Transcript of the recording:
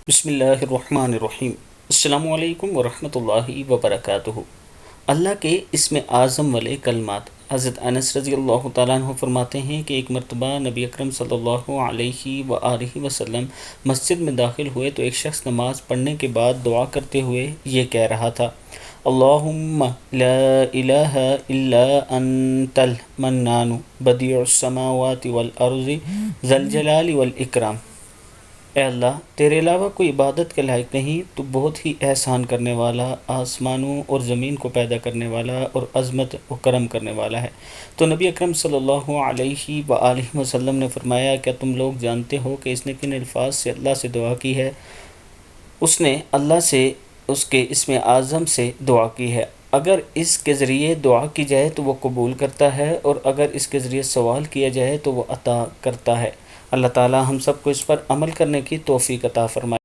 بسم اللہ الرحمن الرحیم۔ السلام علیکم ورحمۃ اللہ وبرکاتہ۔ اللہ کے اسم اعظم والے کلمات۔ حضرت انس رضی اللہ تعالیٰ عنہ فرماتے ہیں کہ ایک مرتبہ نبی اکرم صلی اللہ علیہ وآلہ وسلم مسجد میں داخل ہوئے تو ایک شخص نماز پڑھنے کے بعد دعا کرتے ہوئے یہ کہہ رہا تھا: اللہم لا الہ الا انت المنان بدیع السماوات والارض ذی الجلال والاکرام۔ اے اللہ، تیرے علاوہ کوئی عبادت کے لائق نہیں، تو بہت ہی احسان کرنے والا، آسمانوں اور زمین کو پیدا کرنے والا اور عظمت و کرم کرنے والا ہے۔ تو نبی اکرم صلی اللہ علیہ وآلہ وسلم نے فرمایا: کیا تم لوگ جانتے ہو کہ اس نے کن الفاظ سے اللہ سے دعا کی ہے؟ اس نے اللہ سے اس کے اسم اعظم سے دعا کی ہے۔ اگر اس کے ذریعے دعا کی جائے تو وہ قبول کرتا ہے، اور اگر اس کے ذریعے سوال کیا جائے تو وہ عطا کرتا ہے۔ اللہ تعالی ہم سب کو اس پر عمل کرنے کی توفیق عطا فرمائے۔